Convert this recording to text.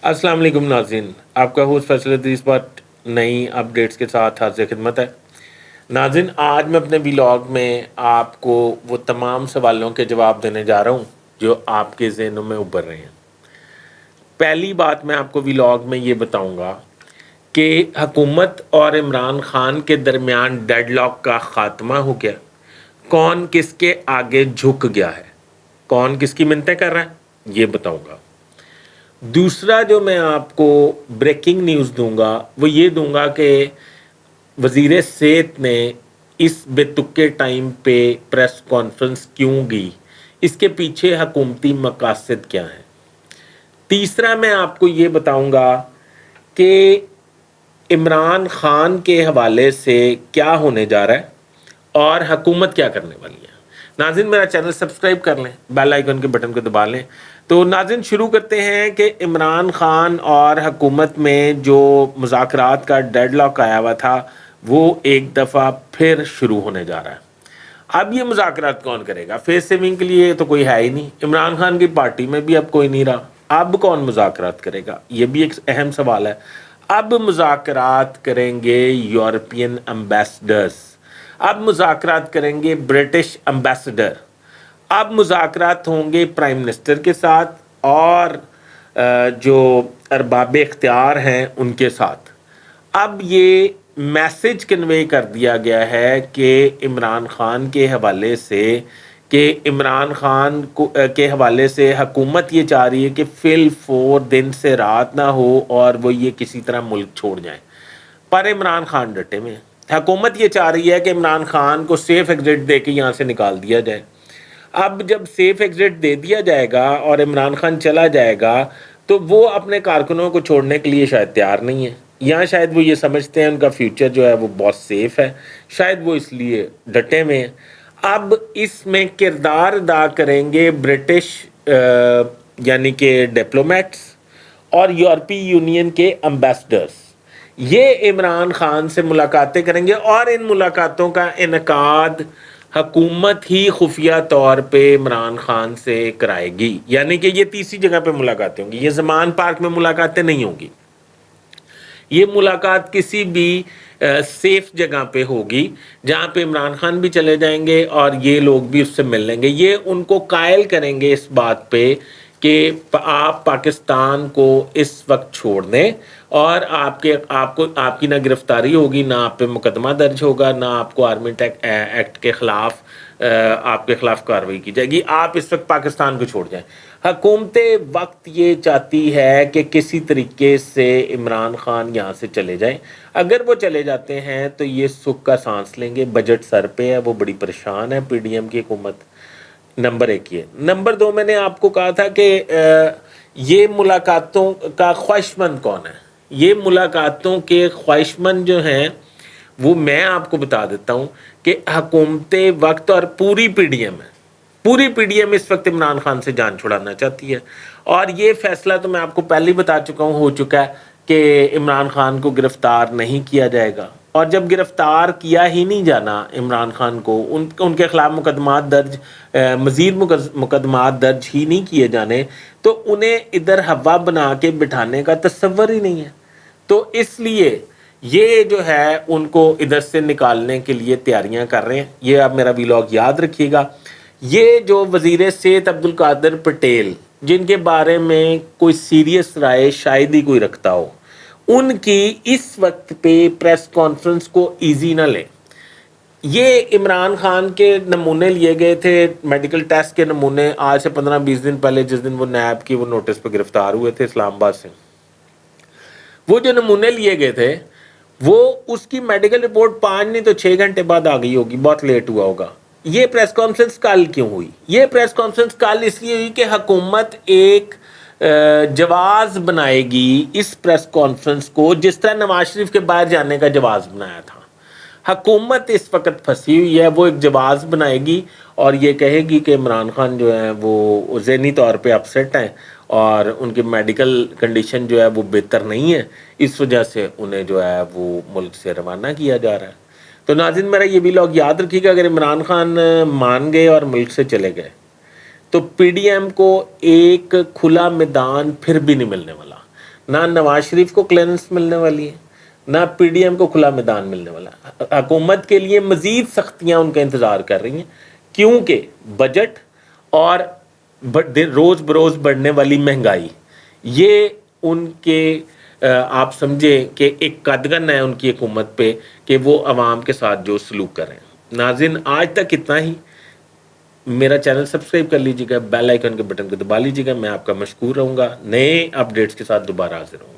अस्सलाम वालेकुम नाज़रीन, आपका होस्ट फैसल इस बार नई अपडेट्स के साथ हाज़िर खिदमत है। नाज़रीन, आज मैं अपने व्लॉग में आपको वो तमाम सवालों के जवाब देने जा रहा हूँ जो आपके ज़हनों में उभर रहे हैं। पहली बात मैं आपको व्लॉग में ये बताऊँगा कि हुकूमत और इमरान खान के दरमियान डेडलॉक का ख़ात्मा हो गया। कौन किसके आगे झुक गया है, कौन किसकी मिन्नतें कर रहा है, ये बताऊँगा। दूसरा जो मैं आपको ब्रेकिंग न्यूज़ दूंगा वो ये दूंगा कि वज़ीर सेहत ने इस बेतुके टाइम पे प्रेस कॉन्फ्रेंस क्यों की, इसके पीछे हुकूमती मकासद क्या हैं। तीसरा मैं आपको ये बताऊंगा कि इमरान खान के हवाले से क्या होने जा रहा है और हुकूमत क्या करने वाली है। नाज़रीन, मेरा चैनल सब्सक्राइब कर लें, बेल आइकन के बटन को दबा लें। तो नाज़रीन, शुरू करते हैं कि इमरान खान और हुकूमत में जो मुज़ाकरात का डेडलॉक आया हुआ था वो एक दफ़ा फिर शुरू होने जा रहा है। अब ये मुज़ाकरात कौन करेगा? फेस सेविंग के लिए तो कोई है ही नहीं, इमरान खान की पार्टी में भी अब कोई नहीं रहा। अब कौन मुज़ाकरात करेगा, ये भी एक अहम सवाल है। अब मुज़ाकरात करेंगे यूरोपियन एम्बेसडर्स, अब मुज़ाकरात करेंगे ब्रिटिश एम्बेसडर, अब मुज़ाकरात होंगे प्राइम मिनिस्टर के साथ और जो अरबाब इख्तियार हैं उनके साथ। अब ये मैसेज कन्वे कर दिया गया है कि इमरान खान के हवाले से इमरान खान को के हवाले से हुकूमत ये चाह रही है कि फिल 4 दिन से रात ना हो और वो ये किसी तरह मुल्क छोड़ जाएं। पर इमरान खान डटे में, हुकूमत ये चाह रही है कि इमरान खान को सेफ एग्जिट दे के यहाँ से निकाल दिया जाए। अब जब सेफ एग्जिट दे दिया जाएगा और इमरान खान चला जाएगा तो वो अपने कारकुनों को छोड़ने के लिए शायद तैयार नहीं है, या शायद वो ये समझते हैं उनका फ्यूचर जो है वो बहुत सेफ है, शायद वो इसलिए डटे में हैं। अब इसमें किरदार अदा करेंगे ब्रिटिश यानी कि डिप्लोमेट्स और यूरोपीय यूनियन के एम्बेसडर्स। ये इमरान खान से मुलाकातें करेंगे और इन मुलाकातों का इनकाद हुकूमत ही खुफिया तौर पे इमरान खान से कराएगी, यानी कि ये तीसरी जगह पे मुलाकातें होंगी। ये ज़मान पार्क में मुलाकातें नहीं होंगी, ये मुलाकात किसी भी सेफ जगह पे होगी जहाँ पे इमरान खान भी चले जाएंगे और ये लोग भी उससे मिल लेंगे। ये उनको कायल करेंगे इस बात पे कि आप पाकिस्तान को इस वक्त छोड़ दें और आपकी ना गिरफ्तारी होगी, ना आप पे मुकदमा दर्ज होगा, ना आपको आर्मी एक्ट के ख़िलाफ़ आपके ख़िलाफ़ कार्रवाई की जाएगी, आप इस वक्त पाकिस्तान को छोड़ जाएं। हुकूमत वक्त ये चाहती है कि किसी तरीके से इमरान खान यहाँ से चले जाएं। अगर वो चले जाते हैं तो ये सुख का सांस लेंगे, बजट सर पे है, वो बड़ी परेशान है पीडीएम की हुकूमत। नंबर 1 ये। नंबर 2, मैंने आपको कहा था कि ये मुलाकातों का ख्वाहिशमंद कौन है। ये मुलाकातों के ख्वाहिशमंद जो हैं वो मैं आपको बता देता हूँ कि हुकूमत वक्त और पूरी पीडीएम है, पूरी पीडीएम इस वक्त इमरान खान से जान छुड़ाना चाहती है। और ये फैसला तो मैं आपको पहले ही बता चुका हूँ हो चुका है कि इमरान खान को गिरफ्तार नहीं किया जाएगा। और जब गिरफ्तार किया ही नहीं जाना इमरान खान को, उनके खिलाफ मुकदमात दर्ज मज़ीद मुकदमात दर्ज ही नहीं किए जाने, तो उन्हें इधर हवा बना के बिठाने का तसव्वुर ही नहीं है। तो इसलिए ये जो है उनको इधर से निकालने के लिए तैयारियां कर रहे हैं। ये आप मेरा व्लॉग याद रखिएगा। ये जो वज़ीर सेहत अब्दुल कादिर पटेल, जिनके बारे में कोई सीरियस राय शायद ही कोई रखता हो, उनकी इस वक्त पे प्रेस कॉन्फ्रेंस को इजी ना लें। ये इमरान खान के नमूने लिए गए थे, मेडिकल टेस्ट के नमूने, आज से 15-20 दिन पहले, जिस दिन वो नैब की वो नोटिस पर गिरफ्तार हुए थे इस्लामाबाद से। वो जो नमूने लिए गए थे वो उसकी मेडिकल रिपोर्ट 5 नहीं तो 6 घंटे बाद आ गई होगी, बहुत लेट हुआ होगा। ये प्रेस कॉन्फ्रेंस कल क्यों हुई? ये प्रेस कॉन्फ्रेंस कल इसलिए हुई कि हुकूमत एक जवाब बनाएगी इस प्रेस कॉन्फ्रेंस को, जिस तरह नवाज शरीफ के बाहर जाने का जवाब बनाया था। हुकूमत इस वक्त फंसी हुई है, वो एक जवाब बनाएगी और ये कहेगी कि इमरान खान जो है वो ज़हनी तौर पे अपसेट हैं और उनकी मेडिकल कंडीशन जो है वो बेहतर नहीं है, इस वजह से उन्हें जो है वो मुल्क से रवाना किया जा रहा है। तो नाज़रीन, मेरा ये भी व्लॉग याद रखिएगा, अगर इमरान खान मान गए और मुल्क से चले गए तो पीडीएम को एक खुला मैदान फिर भी नहीं मिलने वाला। نہ نواز شریف کو کلیئرنس ملنے والی ہے، نہ پی ڈی ایم کو کھلا میدان ملنے والا ہے۔ حکومت کے لیے مزید سختیاں ان کا انتظار کر رہی ہیں، کیونکہ بجٹ اور روز بروز بڑھنے والی مہنگائی، یہ ان کے آپ سمجھیں کہ ایک قدغن ہے ان کی حکومت پہ کہ وہ عوام کے ساتھ جو سلوک کر رہے ہیں۔ ناظرین آج تک اتنا ہی۔ میرا چینل سبسکرائب کر لیجیے گا، بیل آئیکن کے بٹن کو دبا لیجیے گا۔ میں آپ کا مشکور رہوں گا، نئے اپڈیٹس کے ساتھ دوبارہ حاضر ہوں گا۔